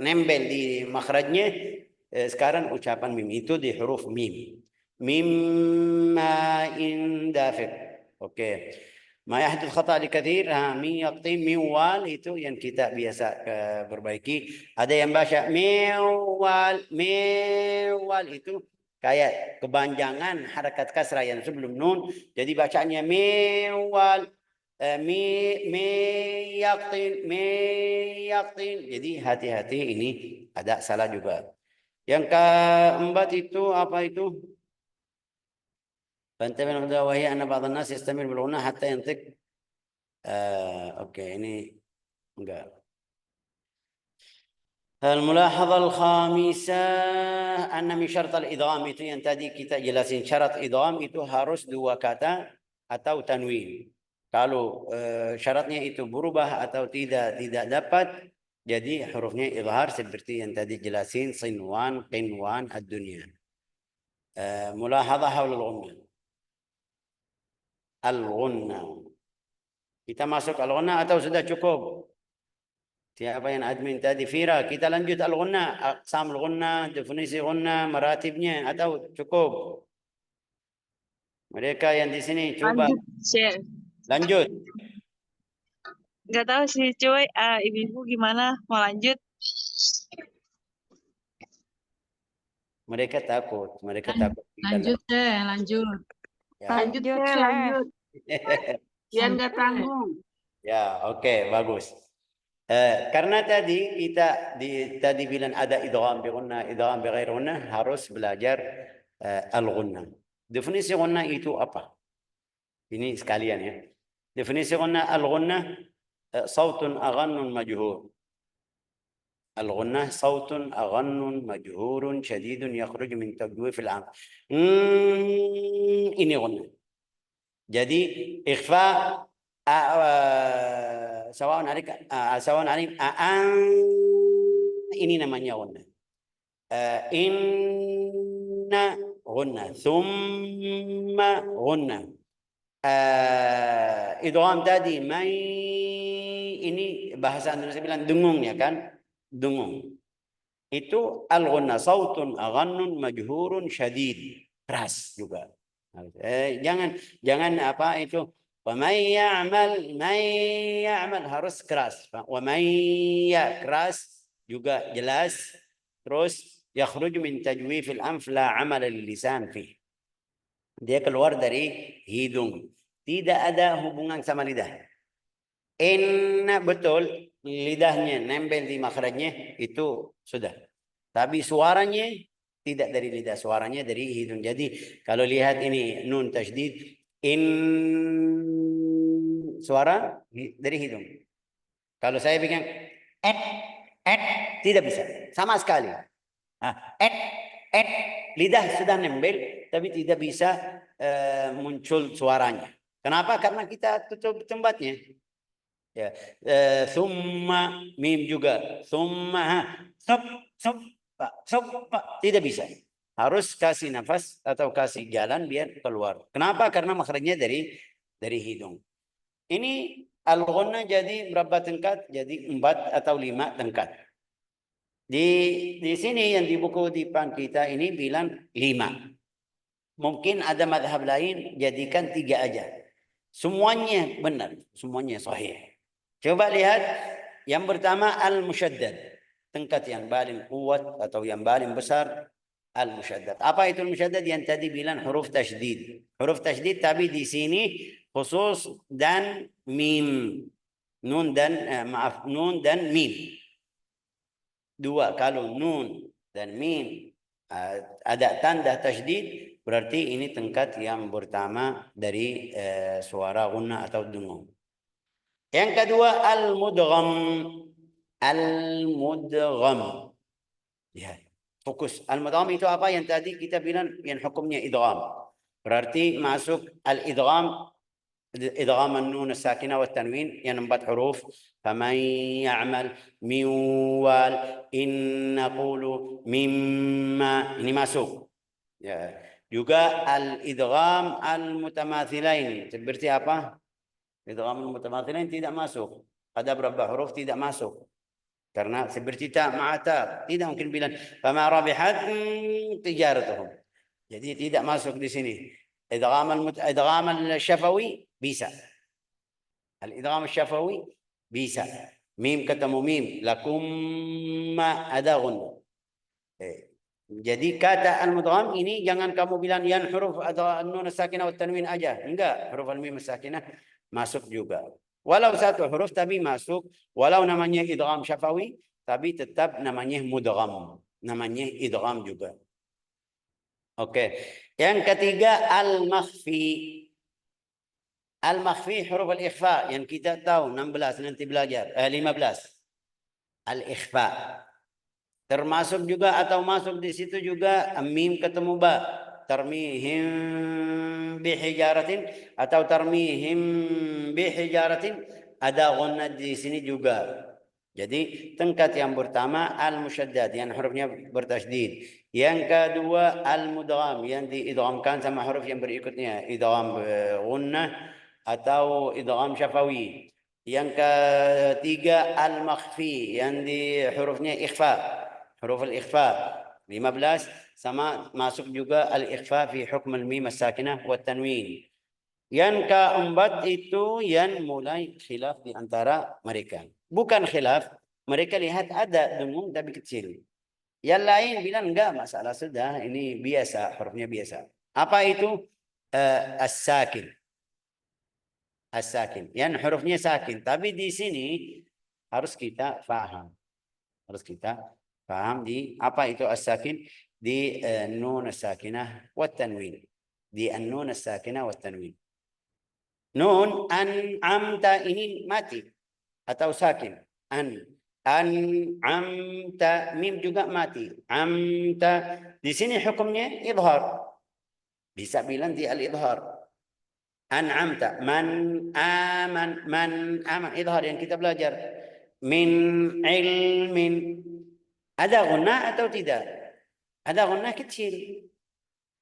nempel di makhrajnya. Sekarang ucapan mim itu di huruf mim. Mimma indafiq. Oke. Ma yahdith khata' li kathir, mi yaqti miwal itu yang kita biasa perbaiki. Ada yang baca miwal itu kayak kepanjangan harakat kasrah yang sebelum nun, jadi bacanya miwal, miyaqtin. Jadi hati-hati, ini ada salah juga. Yang keempat itu apa itu? Fantabihu min wahya anna ba'd an-nas yastamir bil ghunna hatta yantiq. Oke, ini enggak. الملاحظة الخامسة أن من شرط الإدغام itu yang tadi kita jelasin, syarat idgham itu harus dua kata atau tanwin. Kalau syaratnya itu berubah atau tidak dapat, jadi hurufnya izhar seperti yang tadi jelasin sinwan, qinwan, ad-dunya. Mulahadhah haul al-ghunna. Al-ghunna. Kita masuk al-ghunna atau sudah cukup? Siapa yang admin tadi? Fira, kita lanjut al-ghunna, aqsam al-ghunna, definisi ghunna, maratibnya, atau cukup? Mereka yang di sini coba lanjut. Nggak tahu sih cuy, ibu-ibu gimana mau lanjut? Mereka takut, lanjut deh, lanjut. Ya. Lanjut deh, lanjut. Biar nggak tanggung. Ya, oke, bagus. Karena tadi kita tadi bilang ada idgham bi ghunna, idgham bi ghairi ghunna, harus belajar al-ghunna. Definisi ghunna itu apa? Ini sekalian ya. Definisi ghunna, al-ghunna sautun aghannun majhur. Al-ghunna sautun aghannun majhurun syadidun yakhruj min tajwif al-anf. Ini ghunna. Jadi ikhfa sawaun alik ini namanya ghunna. Inna ghunna, thumma ghunna. Idgham tadi mai, ini bahasa Indonesia bilang dengung ya kan? Dengung. Itu al-ghunna sautun aghannun majhurun syadid, keras juga. Jangan apa itu? Wa may ya'mal harus keras. Wa may keras juga jelas. Terus yakhruj min tajwif al-anf la 'amala lil-lisan fi. Dia keluar dari hidung. Tidak ada hubungan sama lidah. Inna betul lidahnya nempel di makhrajnya itu sudah. Tapi suaranya tidak dari lidah, suaranya dari hidung. Jadi kalau lihat ini nun tasydid, suara dari hidung. Kalau saya bikin tidak bisa sama sekali. Lidah sudah nempel tapi tidak bisa muncul suaranya. Kenapa? Karena kita tutup tempatnya. Ya, summa mim juga, summa tidak bisa. Harus kasih nafas atau kasih jalan biar keluar. Kenapa? Karena makhrajnya dari hidung. Ini al-ghunna jadi berapa tingkat? Jadi 4 atau 5 tingkat. Di sini yang di buku depan kita ini bilang 5. Mungkin ada madhab lain jadikan 3 aja. Semuanya benar, semuanya sahih. Coba lihat yang pertama al-musyaddad. Tingkat yang paling kuat atau yang paling besar al-musyaddad. Apa itu al-musyaddad? Yang tadi bilang huruf tasydid. Huruf tasydid tapi di sini khusus dan mim. Nun dan mim. 2 kalau nun dan mim ada tanda tasydid berarti ini tingkat yang pertama dari suara gunna atau dungu. Yang kedua al-mudgham. Al-mudgham. Lihat. Fokus. Al-mudgham itu apa yang tadi kita bilang yang hukumnya idgham. Berarti masuk al-idgham إدغام النون الساكنة والتنوين يعني 4 حروف فمن يعمل من وال إن نقول مما ini masuk ya. Juga al-idgham al-mutamatsilain seperti apa? Idgham al-mutamatsilain tidak masuk. Ada berapa huruf tidak masuk. Karena seperti ta ma'ata tidak mungkin bilang fama rabihat tijaratuhum. Jadi tidak masuk di sini. إدغام الشفوي bisa. Al-idgham syafawi bisa. Mim ketemu mim. Lakum ma ada ghunna. Jadi kata al-mudgham ini jangan kamu bilang yang huruf atau nun sakinah wa tanwin aja. Enggak, huruf al-mim sakinah masuk juga. Walau 1 huruf tapi masuk. Walau namanya idgham syafawi tapi tetap namanya mudgham. Namanya idgham juga. Oke. Yang ketiga al-makhfi. Al-makhfi huruf al-ikhfa yang kita tahu 16 nanti belajar 15. Al-ikhfa. Termasuk juga atau masuk di situ juga mim ketemu ba. Tarmihim bihijaratin atau tarmihim bihijaratin ada ghunna di sini juga. Jadi tingkat yang pertama al-musyaddad yang hurufnya bertasydid. Yang kedua al-mudgham yang diidghamkan sama huruf yang berikutnya, idgham ghunnah atau idgham syafawi. Yang ketiga al-makhfi yang di hurufnya ikhfa. Huruf al-ikhfa 15 sama masuk juga al-ikhfa fi hukm al-mim as-sakinah wa tanwin. Yang keempat itu yang mulai khilaf di antara mereka. Bukan khilaf, mereka lihat ada dengung tapi kecil. Yang lain bilang enggak masalah sudah, ini biasa, hurufnya biasa. Apa itu? As-sakin. As-sakin. Yang hurufnya sakin. Tapi di sini harus kita paham. Harus kita paham di apa itu as-sakin di nun as-sakinah wa tanwin. Di an-nun as-sakinah wa tanwin. Nun an'amta ini mati atau sakin. An'amta mim juga mati. Amta di sini hukumnya idhar. Bisa bilang di al-idhar. An'amta man aman idhar yang kita belajar. Min ilmin ada gunnah atau tidak? Ada gunnah kecil.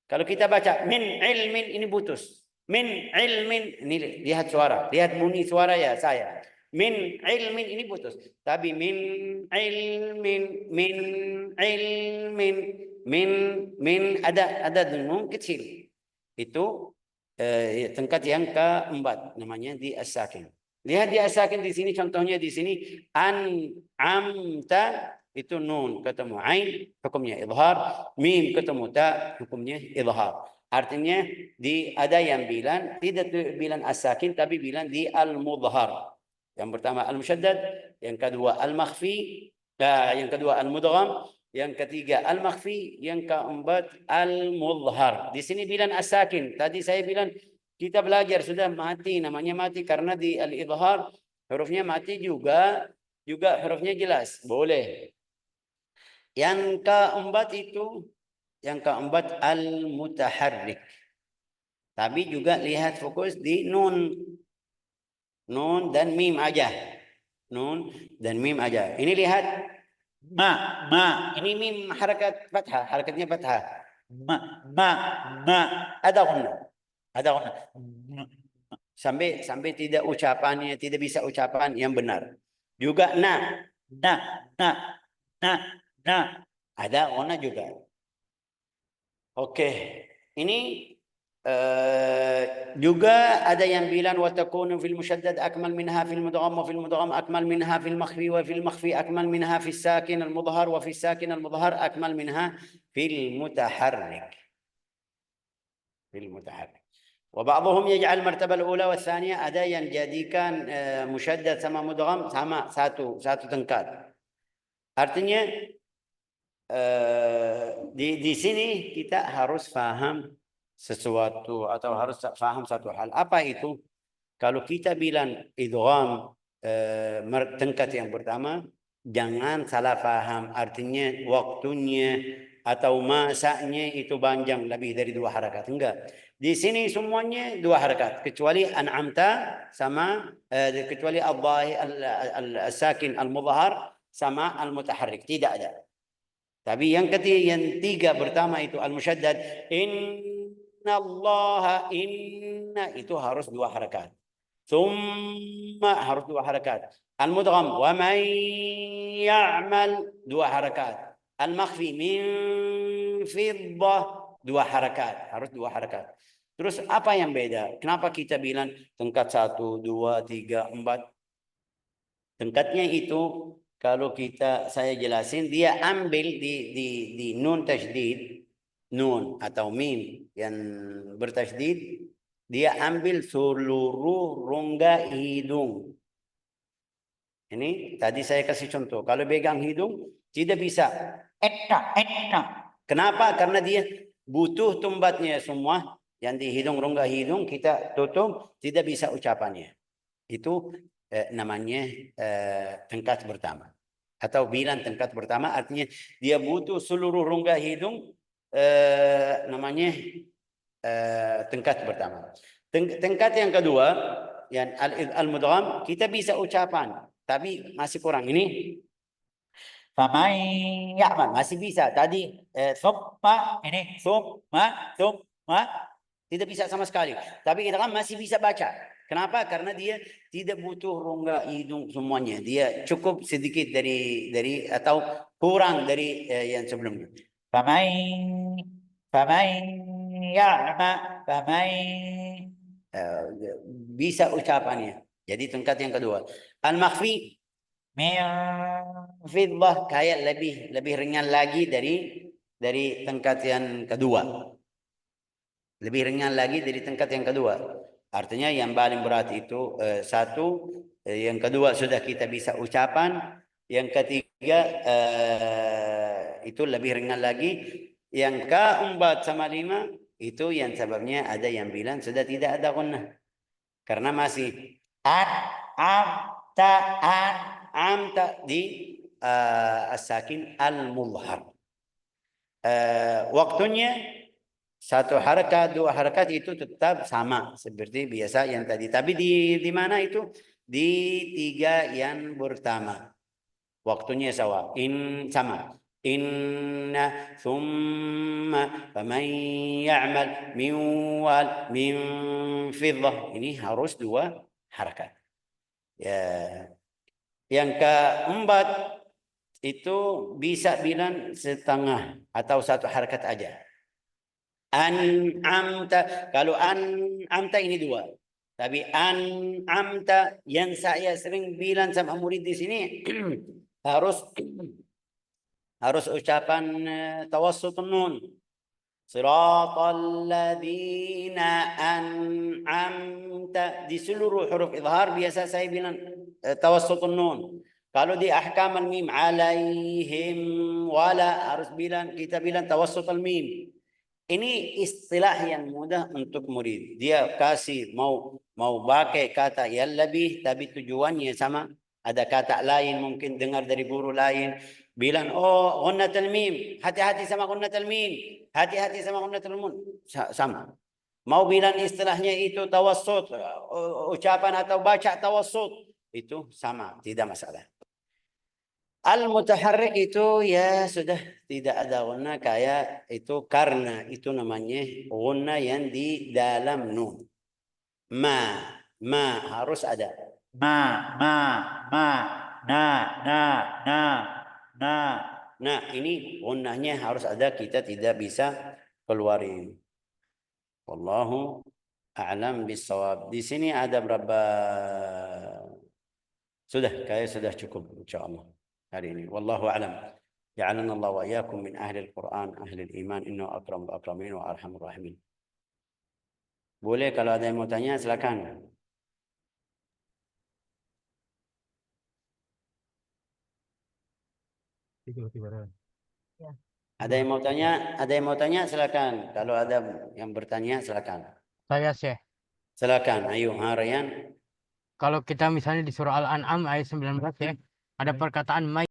Kalau kita baca min ilmin ini putus. Min ilmin ini lihat suara, lihat bunyi suara ya saya. Min ilmin ini putus. Tapi min ilmin min ada dengung kecil. Itu tingkat yang keempat namanya di as-sakin. Lihat di as-sakin di sini contohnya di sini amta itu nun ketemu ain hukumnya idhar, mim ketemu ta hukumnya idhar. Artinya ada yang bilang tidak bilang as-sakin tapi bilang di al-mudhar. Yang pertama al-musyaddad, yang kedua al-makhfi, yang kedua al-mudgham, yang ketiga al-makhfi, yang keempat al-mudhar. Di sini bilang as-sakin. Tadi saya bilang kita belajar sudah mati, namanya mati karena di al-idhar hurufnya mati juga hurufnya jelas. Boleh. Yang keempat al-mutaharrik. Tapi juga lihat fokus di nun. Nun dan mim aja. Nun dan mim aja. Ini lihat ma. Ini mim harakat fathah, harakatnya fathah. Ma. Ada ghunna. sampai tidak ucapannya, tidak bisa ucapan yang benar. Juga na. Ada ona juga. Oke, ini juga ada yang bilang wa takunu fil musyaddad akmal minha fil mudgham wa fil mudgham akmal minha fil makhfi wa fil makhfi akmal minha fil sakin al mudhhar wa fil sakin al mudhhar akmal minha fil mutaharrik. Fil mutaharrik. وبعضهم يجعل المرتبة الأولى والثانية ada yang jadikan musyaddad sama mudgham sama satu tingkat. Artinya di sini kita harus paham sesuatu atau harus paham satu hal. Apa itu? Kalau kita bilang idgham tingkat yang pertama, jangan salah paham. Artinya waktunya atau masanya itu panjang lebih dari 2 harakat. Enggak. Di sini semuanya 2 harakat kecuali an'amta sama kecuali al-sakin al-mudhhar sama al-mutaharrik, tidak ada. Tapi yang ketiga, yang 3 pertama itu al-musyaddad, innallaha, inna itu harus 2 harakat. Thumma harus 2 harakat. Al-mudgham wa man ya'mal 2 harakat. Al-makhfi min fiddah 2 harakat, harus 2 harakat. Terus apa yang beda? Kenapa kita bilang tingkat 1, 2, 3, 4? Tingkatnya itu kalau saya jelasin, dia ambil di nun tasydid, nun atau mim yang bertasydid, dia ambil seluruh rongga hidung. Ini tadi saya kasih contoh. Kalau pegang hidung tidak bisa. Kenapa? Karena dia butuh tumbatnya semua. Yang di hidung, rongga hidung kita tutup, tidak bisa ucapannya. Itu namanya tingkat pertama. Atau bilang tingkat pertama artinya dia butuh seluruh rongga hidung, namanya tingkat pertama. Tingkat yang kedua, yang al-mudgham, kita bisa ucapan, tapi masih kurang. Ini faman ya'mal masih bisa. Tadi summa, ini summa tidak bisa sama sekali. Tapi kita kan masih bisa baca. Kenapa? Karena dia tidak butuh rongga hidung semuanya. Dia cukup sedikit dari atau kurang dari yang sebelumnya. Bisa ucapannya. Jadi tingkat yang kedua. Al-makhfi fiddah kayak lebih ringan lagi dari tingkat yang kedua. Lebih ringan lagi dari tingkat yang kedua. Artinya yang paling berat itu 1, yang kedua sudah kita bisa ucapan, yang ketiga itu lebih ringan lagi, yang keempat sama 5 itu yang sebabnya ada yang bilang sudah tidak ada gunnah. Karena masih amta di as-sakin al-mudhhar. Waktunya 1 harakat, 2 harakat itu tetap sama seperti biasa yang tadi. Tapi di mana itu? Di 3 yang pertama. Waktunya sama. Inna thumma faman ya'mal min fiddah. Ini harus 2 harakat. Ya. Yang keempat itu bisa bilang setengah atau 1 harakat aja. An'amta, kalau an'amta ini 2. Tapi an'amta yang saya sering bilang sama murid di sini harus ucapan tawassut nun. Siratal ladzina an'amta, di seluruh huruf izhar biasa saya bilang tawassut nun. Kalau di ahkam al-mim alaihim wala harus kita bilang tawassut al-mim. Ini istilah yang mudah untuk murid. Dia kasih mau pakai kata yang lebih, tapi tujuannya sama. Ada kata lain mungkin dengar dari guru lain. Bilang, oh ghunnatul mim, hati-hati sama ghunnatul mim, hati-hati sama ghunnatul mim. Sama. Mau bilang istilahnya itu tawassut, ucapan atau baca tawassut, itu sama, tidak masalah. Al-mutaharrik itu ya sudah tidak ada ghunnah kayak itu, karena itu namanya ghunnah yang di dalam nun. Ma harus ada. Ma, na. Nah, ini gunnahnya harus ada, kita tidak bisa keluarin. Wallahu a'lam bissawab. Di sini ada berapa? Kayak sudah cukup insyaallah hari ini. Wallahu a'lam. Ja'alana Allah wa iyyakum min ahli al-Qur'an, ahli al-iman, innahu akramul akramin wa arhamur rahimin. Boleh kalau ada yang mau tanya silakan. Ada yang mau tanya? Ada yang mau tanya silakan. Kalau ada yang bertanya silakan. Saya Syekh. Silakan. Ayo, Ryan. Kalau kita misalnya di surah Al-An'am ayat 19 ya, ada perkataan